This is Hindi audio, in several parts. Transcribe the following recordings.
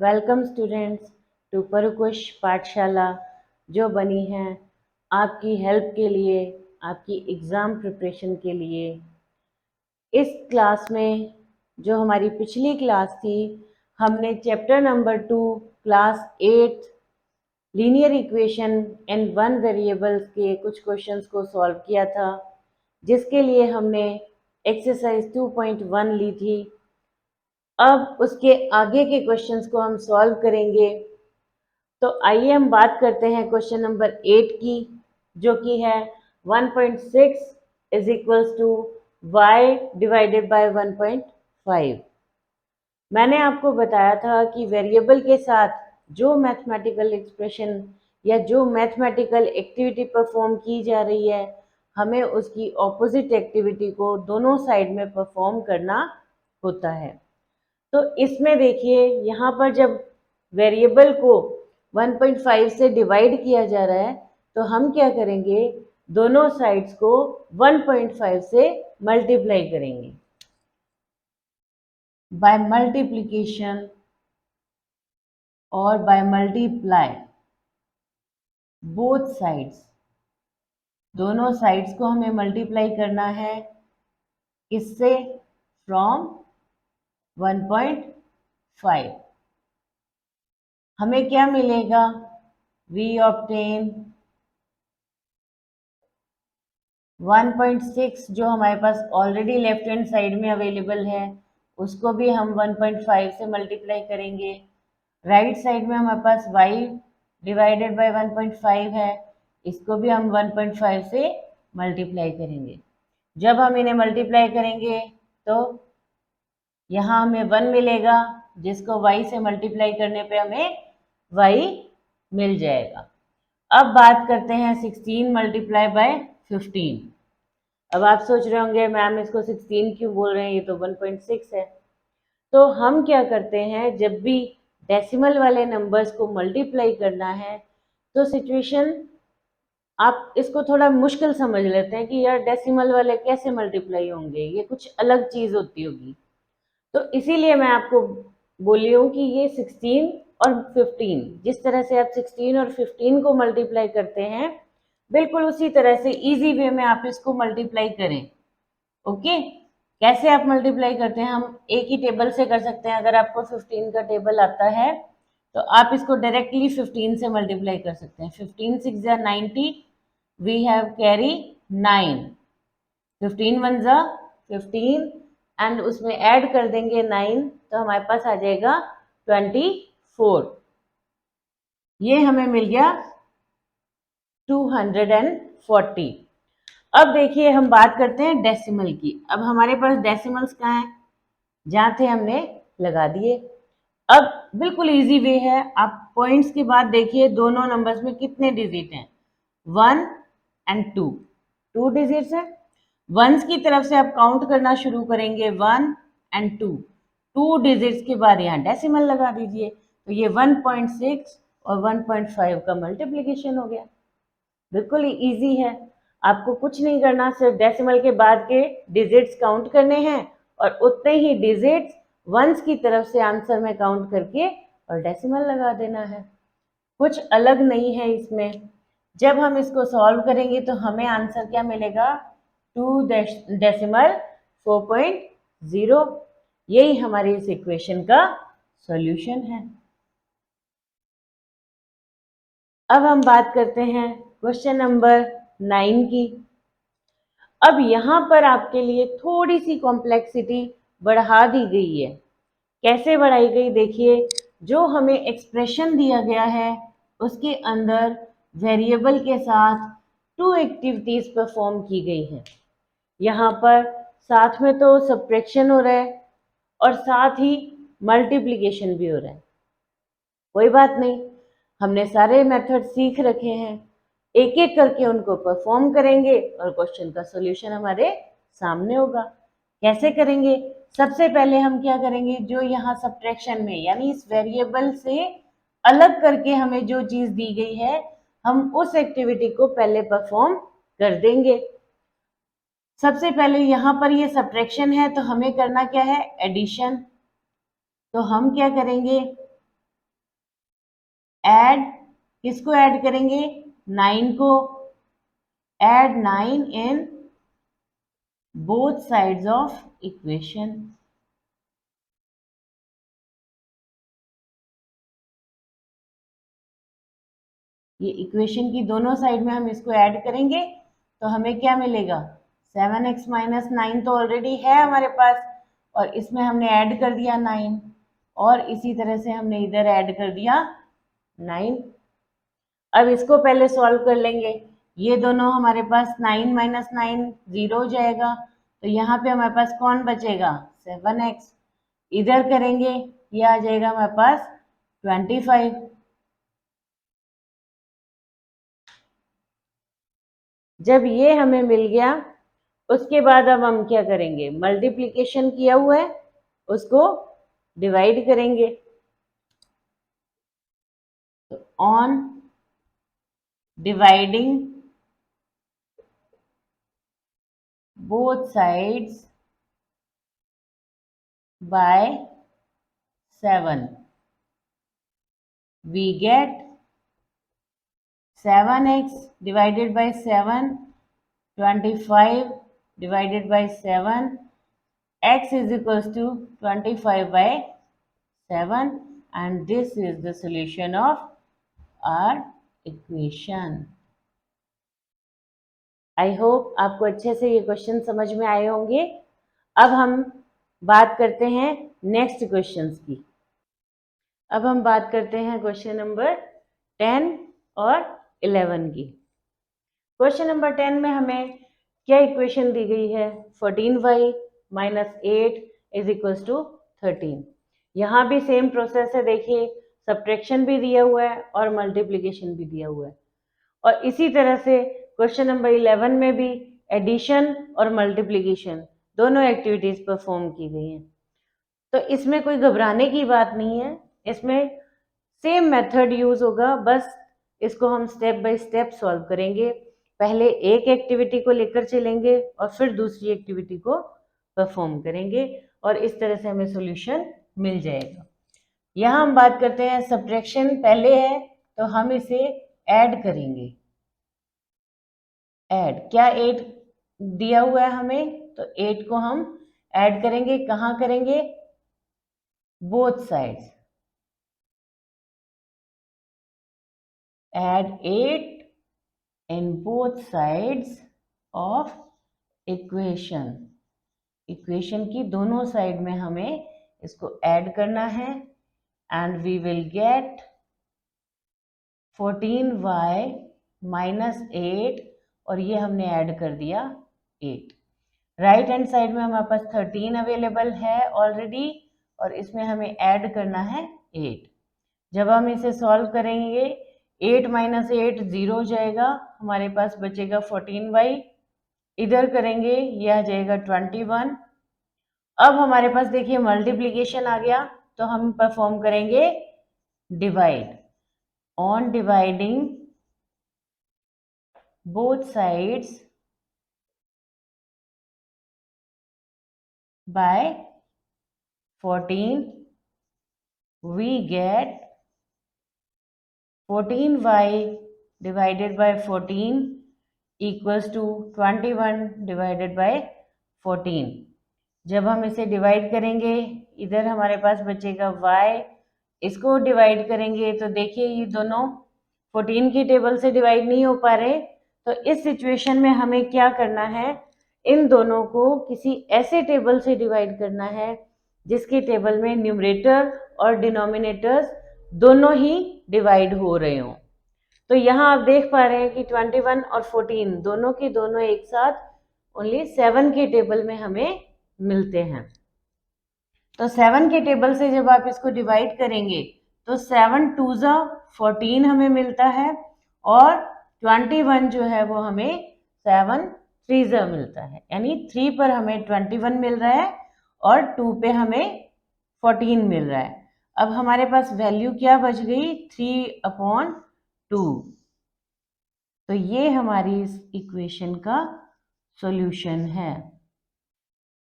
वेलकम स्टूडेंट्स टू परुकुश पाठशाला जो बनी है आपकी हेल्प के लिए, आपकी एग्ज़ाम प्रिपरेशन के लिए। इस क्लास में जो हमारी पिछली क्लास थी, हमने chapter number 2 class 8 linear equation and one variables के कुछ क्वेश्चंस को सॉल्व किया था, जिसके लिए हमने एक्सरसाइज 2.1 ली थी। अब उसके आगे के क्वेश्चंस को हम सॉल्व करेंगे। तो आइए हम बात करते हैं क्वेश्चन नंबर 8 की, जो कि है 1.6 is equals to y divided by 1.5। मैंने आपको बताया था कि वेरिएबल के साथ जो मैथमेटिकल एक्सप्रेशन या जो मैथमेटिकल एक्टिविटी परफॉर्म की जा रही है, हमें उसकी ऑपोजिट एक्टिविटी को दोनों साइड में परफॉर्म करना होता है। तो इसमें देखिए, यहाँ पर जब वेरिएबल को 1.5 से डिवाइड किया जा रहा है, तो हम क्या करेंगे, दोनों साइड्स को 1.5 से मल्टीप्लाई करेंगे। बाय मल्टीप्लिकेशन और बाय मल्टीप्लाई बोथ साइड्स, दोनों साइड्स को हमें मल्टीप्लाई करना है। किससे? फ्रॉम 1.5। हमें क्या मिलेगा? वी ऑब्टेन 1.6 जो हमारे पास ऑलरेडी लेफ्ट हैंड साइड में अवेलेबल है, उसको भी हम 1.5 से मल्टीप्लाई करेंगे। राइट साइड में हमारे पास y डिवाइडेड बाय 1.5 है, इसको भी हम 1.5 से मल्टीप्लाई करेंगे। जब हम इन्हें मल्टीप्लाई करेंगे तो यहाँ हमें 1 मिलेगा, जिसको y से मल्टीप्लाई करने पे हमें y मिल जाएगा। अब बात करते हैं 16 मल्टीप्लाई बाय 15। अब आप सोच रहे होंगे मैम इसको 16 क्यों बोल रहे हैं, ये तो 1.6 है। तो हम क्या करते हैं, जब भी डेसिमल वाले नंबर्स को मल्टीप्लाई करना है तो सिचुएशन आप इसको थोड़ा मुश्किल समझ लेते हैं कि यार डेसिमल वाले कैसे मल्टीप्लाई होंगे, ये कुछ अलग चीज़ होती होगी। तो इसीलिए मैं आपको बोली हूँ कि ये 16 और 15, जिस तरह से आप 16 और 15 को मल्टीप्लाई करते हैं, बिल्कुल उसी तरह से इजी वे में आप इसको मल्टीप्लाई करें। ओके, कैसे आप मल्टीप्लाई करते हैं? हम एक ही टेबल से कर सकते हैं। अगर आपको 15 का टेबल आता है तो आप इसको डायरेक्टली 15 से मल्टीप्लाई कर सकते हैं। 15 6 जा 90, वी हैव कैरी 9, 15 1 जा 15 एंड उसमें ऐड कर देंगे 9, तो हमारे पास आ जाएगा 24। ये हमें मिल गया 240। अब देखिए हम बात करते हैं डेसिमल की। अब हमारे पास डेसिमल्स कहाँ हैं? जहाँ थे हमने लगा दिए। अब बिल्कुल इजी वे है, आप पॉइंट्स के बाद देखिए दोनों नंबर्स में कितने डिजिट हैं, 1 एंड 2, 2 डिजिट्स हैं। वंस की तरफ से आप काउंट करना शुरू करेंगे, 1 एंड 2, 2 डिजिट्स के बाद यहाँ डेसिमल लगा दीजिए, तो ये 1.6 और 1.5 का मल्टीप्लिकेशन हो गया। बिल्कुल ही ईजी है, आपको कुछ नहीं करना, सिर्फ डेसिमल के बाद के डिजिट्स काउंट करने हैं और उतने ही डिजिट्स वंस की तरफ से आंसर में काउंट करके और डेसिमल लगा देना है। कुछ अलग नहीं है इसमें। जब हम इसको सॉल्व करेंगे तो हमें आंसर क्या मिलेगा? 2.4.0। यही हमारी इस इक्वेशन का सॉल्यूशन है। अब हम बात करते हैं क्वेश्चन नंबर 9 की। अब यहाँ पर आपके लिए थोड़ी सी कॉम्प्लेक्सिटी बढ़ा दी गई है। कैसे बढ़ाई गई? देखिए, जो हमें एक्सप्रेशन दिया गया है उसके अंदर वेरिएबल के साथ 2 एक्टिविटीज परफॉर्म की गई है। यहाँ पर साथ में तो सब्ट्रैक्शन हो रहा है और साथ ही मल्टीप्लिकेशन भी हो रहा है। कोई बात नहीं, हमने सारे मेथड सीख रखे हैं, एक एक करके उनको परफॉर्म करेंगे और क्वेश्चन का सॉल्यूशन हमारे सामने होगा। कैसे करेंगे? सबसे पहले हम क्या करेंगे, जो यहाँ सब्ट्रैक्शन में यानी इस वेरिएबल से अलग करके हमें जो चीज दी गई है, हम उस एक्टिविटी को पहले परफॉर्म कर देंगे। सबसे पहले यहाँ पर ये सब्ट्रैक्शन है, तो हमें करना क्या है? एडिशन। तो हम क्या करेंगे, ऐड किसको ऐड करेंगे? 9 को। Add 9 in both sides of equation. ये इक्वेशन की दोनों साइड में हम इसको ऐड करेंगे तो हमें क्या मिलेगा? 7x माइनस 9 तो ऑलरेडी है हमारे पास और इसमें हमने ऐड कर दिया 9 और इसी तरह से हमने इधर ऐड कर दिया 9। अब इसको पहले सॉल्व कर लेंगे। ये दोनों हमारे पास 9 माइनस 9 0 हो जाएगा तो यहाँ पे हमारे पास कौन बचेगा? 7x। इधर करेंगे ये आ जाएगा हमारे पास 25। जब ये हमें मिल गया उसके बाद अब हम क्या करेंगे? मल्टीप्लिकेशन किया हुआ है उसको डिवाइड करेंगे। तो on dividing both sides by 7 we get 7x divided by 7, 25 divided by 7, x is equals to 25 by 7 and this is the solution of our equation. I hope आपको अच्छे से ये क्वेश्चन समझ में आए होंगे। अब हम बात करते हैं नेक्स्ट क्वेश्चंस की। अब हम बात करते हैं क्वेश्चन नंबर 10 और 11 की। क्वेश्चन नंबर 10 में हमें क्या इक्वेशन दी गई है? 14y minus 8 is equals to 13। यहाँ भी सेम प्रोसेस है, देखिए सब्ट्रैक्शन भी दिया हुआ है और मल्टीप्लिकेशन भी दिया हुआ है। और इसी तरह से क्वेश्चन नंबर 11 में भी एडिशन और मल्टीप्लिकेशन दोनों एक्टिविटीज परफॉर्म की गई हैं। तो इसमें कोई घबराने की बात नहीं है, इसमें सेम मेथड यूज होगा, बस इसको हम स्टेप बाय स्टेप सॉल्व करेंगे। पहले एक एक्टिविटी को लेकर चलेंगे और फिर दूसरी एक्टिविटी को परफॉर्म करेंगे और इस तरह से हमें सॉल्यूशन मिल जाएगा। यहाँ हम बात करते हैं सब्ट्रैक्शन पहले है तो हम इसे ऐड करेंगे। ऐड क्या 8 दिया हुआ है हमें तो 8 को हम ऐड करेंगे। कहाँ करेंगे? Both sides. Add 8 in both sides of equation. Equation की दोनों साइड में हमें इसको ऐड करना है and we will get 14y minus 8 और ये हमने ऐड कर दिया 8। राइट हैंड साइड में हमारे पास 13 अवेलेबल है ऑलरेडी और इसमें हमें ऐड करना है 8। जब हम इसे सॉल्व करेंगे 8 माइनस 8 0 हो जाएगा, हमारे पास बचेगा 14y। इधर करेंगे ये आ जाएगा 21। अब हमारे पास देखिए मल्टीप्लिकेशन आ गया तो हम परफॉर्म करेंगे divide. On dividing both sides by 14 we get 14y divided by 14 equals to 21 divided by 14। जब हम इसे डिवाइड करेंगे इधर हमारे पास बचेगा y, इसको डिवाइड करेंगे तो देखिए ये दोनों 14 की टेबल से डिवाइड नहीं हो पा रहे, तो इस सिचुएशन में हमें क्या करना है? इन दोनों को किसी ऐसे टेबल से डिवाइड करना है जिसकी टेबल में न्यूमरेटर और डिनोमिनेटर्स दोनों ही डिवाइड हो रहे हों। तो यहाँ आप देख पा रहे हैं कि 21 और 14 दोनों के दोनों एक साथ ओनली 7 के टेबल में हमें मिलते हैं। तो 7 के टेबल से जब आप इसको डिवाइड करेंगे तो 7 2 जा 14 हमें मिलता है और 21 जो है वो हमें 7 3 जा मिलता है, यानी 3 पर हमें 21 मिल रहा है और 2 पे हमें 14 मिल रहा है। अब हमारे पास वैल्यू क्या बच गई? 3/2। तो ये हमारी इस इक्वेशन का सॉल्यूशन है।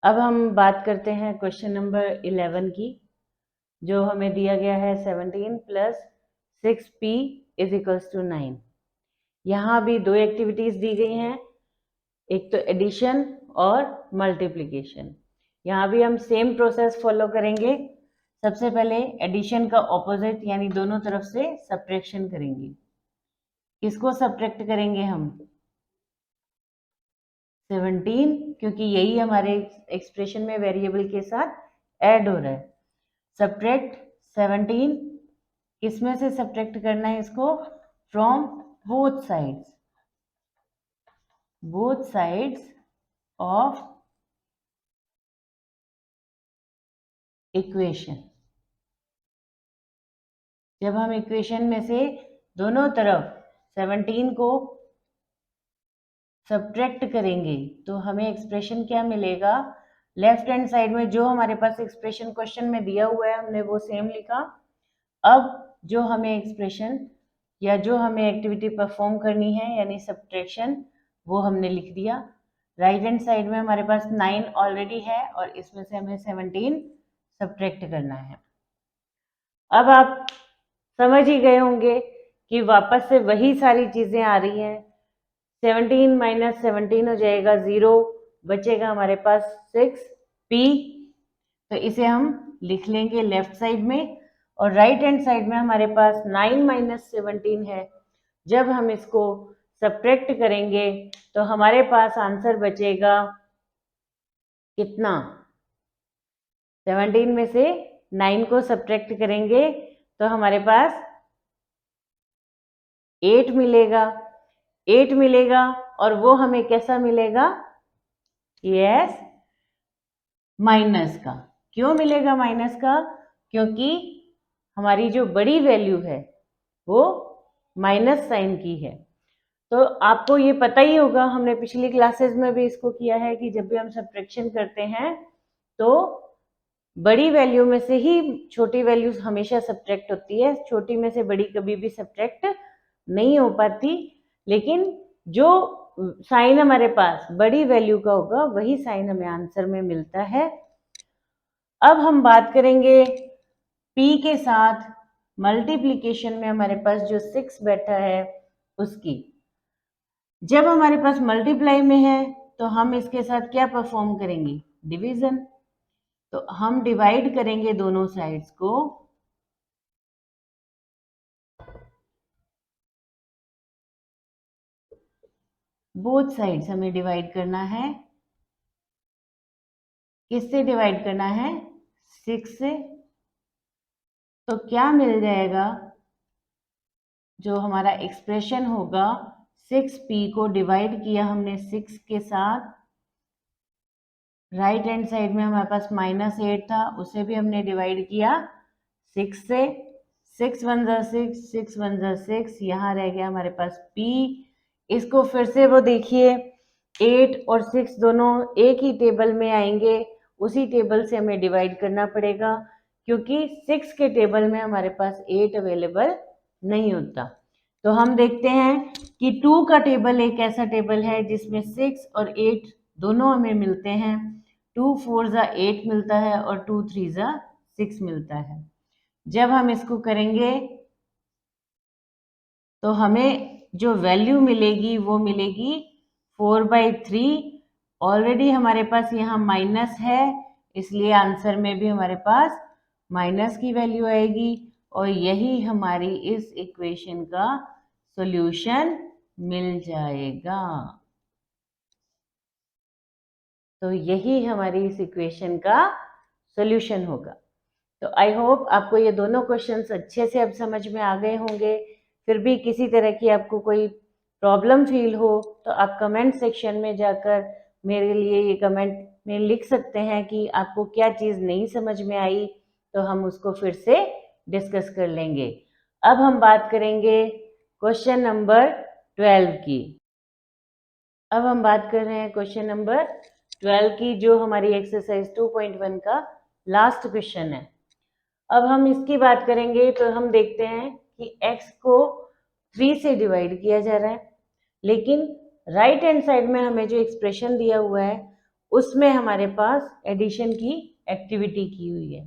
अब हम बात करते हैं क्वेश्चन नंबर 11 की, जो हमें दिया गया है 17 plus 6p is equals to 9। यहाँ भी दो एक्टिविटीज दी गई हैं, एक तो एडिशन और मल्टीप्लिकेशन। यहाँ भी हम सेम प्रोसेस फॉलो करेंगे। सबसे पहले एडिशन का ऑपोजिट यानी दोनों तरफ से सब्ट्रैक्शन करेंगे। किसको सब्ट्रैक्ट करेंगे हम? 17, क्योंकि यही हमारे एक्सप्रेशन में वेरिएबल के साथ ऐड हो रहा है। सब्ट्रैक्ट 17, किसमें से सब्ट्रैक्ट करना है इसको? From both sides of equation. जब हम इक्वेशन में से दोनों तरफ 17 को सब्ट्रैक्ट करेंगे तो हमें एक्सप्रेशन क्या मिलेगा? लेफ्ट हैंड साइड में जो हमारे पास एक्सप्रेशन क्वेश्चन में दिया हुआ है हमने वो सेम लिखा। अब जो हमें एक्सप्रेशन या जो हमें एक्टिविटी परफॉर्म करनी है यानी सब्ट्रैक्शन, वो हमने लिख दिया। राइट हैंड साइड में हमारे पास 9 ऑलरेडी है और इसमें से हमें 17 सब्ट्रैक्ट करना है। अब आप समझ ही गए होंगे कि वापस से वही सारी चीजें आ रही हैं। 17 माइनस 17 हो जाएगा 0, बचेगा हमारे पास 6p। तो इसे हम लिख लेंगे लेफ्ट साइड में, और राइट हैंड साइड में हमारे पास 9 माइनस 17 है। जब हम इसको सब्ट्रैक्ट करेंगे तो हमारे पास आंसर बचेगा कितना? 17 में से 9 को सब्ट्रैक्ट करेंगे तो हमारे पास 8 मिलेगा। 8 मिलेगा और वो हमें कैसा मिलेगा? यस, माइनस का। क्यों मिलेगा माइनस का? क्योंकि हमारी जो बड़ी वैल्यू है वो माइनस साइन की है। तो आपको ये पता ही होगा, हमने पिछली क्लासेस में भी इसको किया है कि जब भी हम सब्ट्रैक्शन करते हैं तो बड़ी वैल्यू में से ही छोटी वैल्यू हमेशा सब्ट्रैक्ट होती है, छोटी में से बड़ी कभी भी सब्ट्रैक्ट नहीं हो पाती। लेकिन जो साइन हमारे पास बड़ी वैल्यू का होगा वही साइन हमें आंसर में मिलता है। अब हम बात करेंगे p के साथ मल्टीप्लिकेशन में हमारे पास जो 6 बैठा है उसकी। जब हमारे पास मल्टीप्लाई में है तो हम इसके साथ क्या परफॉर्म करेंगे? डिवीजन। तो हम डिवाइड करेंगे दोनों साइड्स को। बोथ साइड्स हमें डिवाइड करना है। किससे डिवाइड करना है? 6 से। तो क्या मिल जाएगा? जो हमारा एक्सप्रेशन होगा, 6p को डिवाइड किया हमने 6 के साथ। राइट हैंड साइड में हमारे पास -8 था, उसे भी हमने डिवाइड किया 6 से। 6 1 जा 6, 6 1 जा 6, यहाँ रह गया हमारे पास p। इसको फिर से वो देखिए, 8 और 6 दोनों एक ही टेबल में आएंगे, उसी टेबल से हमें डिवाइड करना पड़ेगा क्योंकि 6 के टेबल में हमारे पास 8 अवेलेबल नहीं होता। तो हम देखते हैं कि 2 का टेबल एक ऐसा टेबल है जिसमें 6 और 8 दोनों हमें मिलते हैं। 2 4 जा 8 मिलता है और 2 3 जा 6 मिलता है। जब हम इसको करेंगे तो हमें जो वैल्यू मिलेगी वो मिलेगी 4/3। ऑलरेडी हमारे पास यहाँ माइनस है, इसलिए आंसर में भी हमारे पास माइनस की वैल्यू आएगी और यही हमारी इस इक्वेशन का सॉल्यूशन मिल जाएगा। तो यही हमारी इस इक्वेशन का सॉल्यूशन होगा। तो आई होप आपको ये दोनों क्वेश्चंस अच्छे से अब समझ में आ गए होंगे। फिर भी किसी तरह की आपको कोई प्रॉब्लम फील हो तो आप कमेंट सेक्शन में जाकर मेरे लिए ये कमेंट में लिख सकते हैं कि आपको क्या चीज़ नहीं समझ में आई, तो हम उसको फिर से डिस्कस कर लेंगे। अब हम बात करेंगे क्वेश्चन नंबर 12 की। अब हम बात कर रहे हैं क्वेश्चन नंबर 12 की, जो हमारी एक्सरसाइज 2.1 का लास्ट क्वेश्चन है। अब हम इसकी बात करेंगे तो हम देखते हैं कि x को 3 से डिवाइड किया जा रहा है, लेकिन राइट हैंड साइड में हमें जो एक्सप्रेशन दिया हुआ है उसमें हमारे पास एडिशन की एक्टिविटी की हुई है।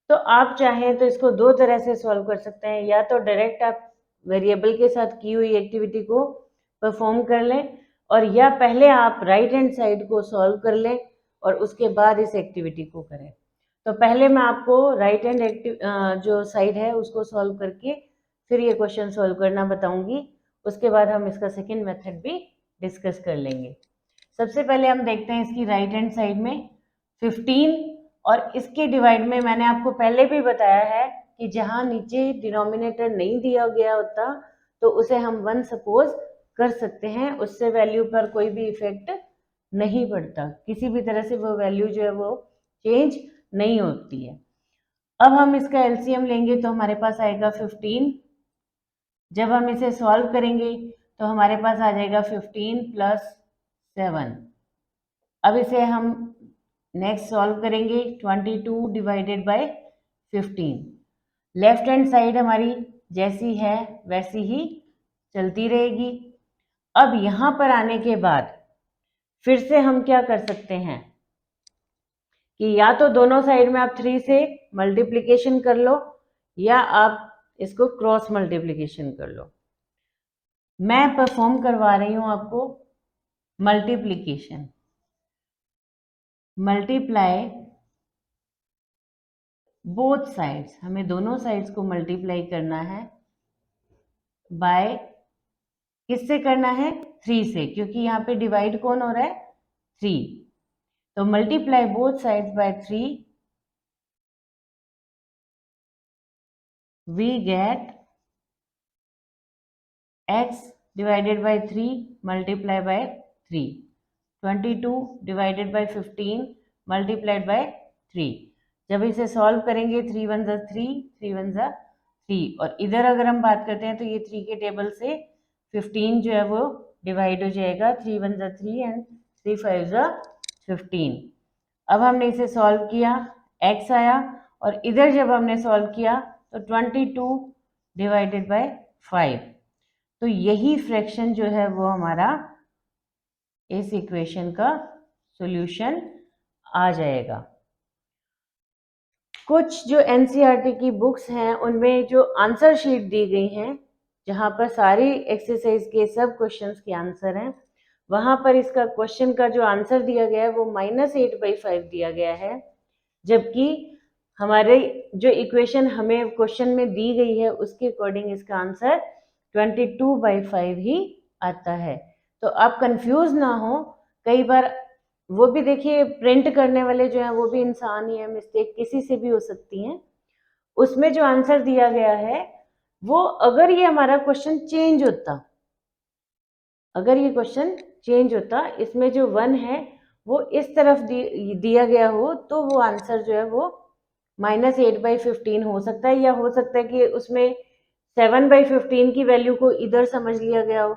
तो आप चाहें तो इसको दो तरह से सॉल्व कर सकते हैं, या तो डायरेक्ट आप वेरिएबल के साथ की हुई एक्टिविटी को परफॉर्म कर लें, और या पहले आप राइट हैंड साइड को सॉल्व कर लें और उसके बाद इस एक्टिविटी को करें। तो पहले मैं आपको राइट हैंड जो साइड है उसको सॉल्व करके फिर ये क्वेश्चन सॉल्व करना बताऊंगी। उसके बाद हम इसका सेकंड मेथड भी डिस्कस कर लेंगे। सबसे पहले हम देखते हैं इसकी राइट हैंड साइड में 15, और इसके डिवाइड में मैंने आपको पहले भी बताया है कि जहाँ नीचे डिनोमिनेटर नहीं दिया गया होता तो उसे हम 1 सपोज कर सकते हैं, उससे वैल्यू पर कोई भी इफेक्ट नहीं पड़ता, किसी भी तरह से वो वैल्यू जो है वो चेंज नहीं होती है। अब हम इसका एलसीएम लेंगे तो हमारे पास आएगा 15। जब हम इसे सॉल्व करेंगे तो हमारे पास आ जाएगा 15 + 7। अब इसे हम नेक्स्ट सॉल्व करेंगे 22 divided by 15। Left hand side हमारी जैसी है वैसी ही चलती रहेगी। अब यहाँ पर आने के बाद फिर से हम क्या कर सकते हैं कि या तो दोनों साइड में आप 3 से मल्टीप्लिकेशन कर लो, या आप इसको क्रॉस मल्टीप्लिकेशन कर लो। मैं परफॉर्म करवा रही हूँ आपको मल्टीप्लिकेशन। मल्टीप्लाई बोथ साइड्स, हमें दोनों साइड्स को मल्टीप्लाई करना है बाय, किससे करना है? 3 से, क्योंकि यहाँ पे डिवाइड कौन हो रहा है? 3। तो multiply both sides by 3, we get x divided by 3 multiply by 3, 22 divided by 15 multiplied by 3। जब इसे सॉल्व करेंगे 3 1 जा 3, 3 1 जा 3, और इधर अगर हम बात करते हैं तो ये 3 के टेबल से 15 जो है वो डिवाइड हो जाएगा, 3 1 जा 3 एंड 3 5 जा 15। अब हमने इसे सॉल्व किया, x आया, और इधर जब हमने सॉल्व किया तो 22 डिवाइडेड बाय 5। तो यही फ्रैक्शन जो है वो हमारा इस इक्वेशन का सॉल्यूशन आ जाएगा। कुछ जो एनसीईआरटी की बुक्स हैं उनमें जो आंसर शीट दी गई हैं, जहाँ पर सारी एक्सरसाइज के सब क्वेश्चंस के आंसर हैं, वहाँ पर इसका क्वेश्चन का जो आंसर दिया गया है वो -8/5 दिया गया है, जबकि हमारे जो इक्वेशन हमें क्वेश्चन में दी गई है उसके अकॉर्डिंग इसका आंसर 22/5 ही आता है। तो आप कंफ्यूज ना हो, कई बार वो भी देखिए प्रिंट करने वाले जो हैं वो भी इंसान ही है, मिस्टेक किसी से भी हो सकती हैं। उसमें जो आंसर दिया गया है वो, अगर ये हमारा क्वेश्चन चेंज होता, अगर ये क्वेश्चन चेंज होता, इसमें जो 1 है वो इस तरफ दिया गया हो, तो वो आंसर जो है वो -8/15 हो सकता है, या हो सकता है कि उसमें 7/15 की वैल्यू को इधर समझ लिया गया हो,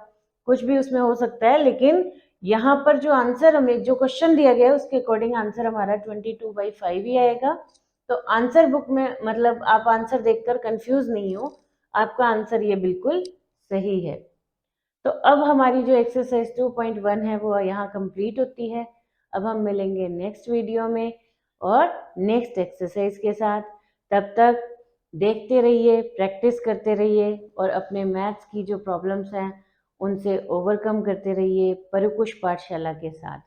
कुछ भी उसमें हो सकता है। लेकिन यहाँ पर जो आंसर हमें जो क्वेश्चन दिया गया है उसके अकॉर्डिंग आंसर हमारा 22/5 ही आएगा। तो आंसर बुक में, मतलब आप आंसर देखकर कंफ्यूज नहीं हो, आपका आंसर ये बिल्कुल सही है। तो अब हमारी जो एक्सरसाइज 2.1 है वो यहाँ कंप्लीट होती है। अब हम मिलेंगे नेक्स्ट वीडियो में और नेक्स्ट एक्सरसाइज के साथ। तब तक देखते रहिए, प्रैक्टिस करते रहिए, और अपने मैथ्स की जो प्रॉब्लम्स हैं उनसे ओवरकम करते रहिए परकुश पाठशाला के साथ।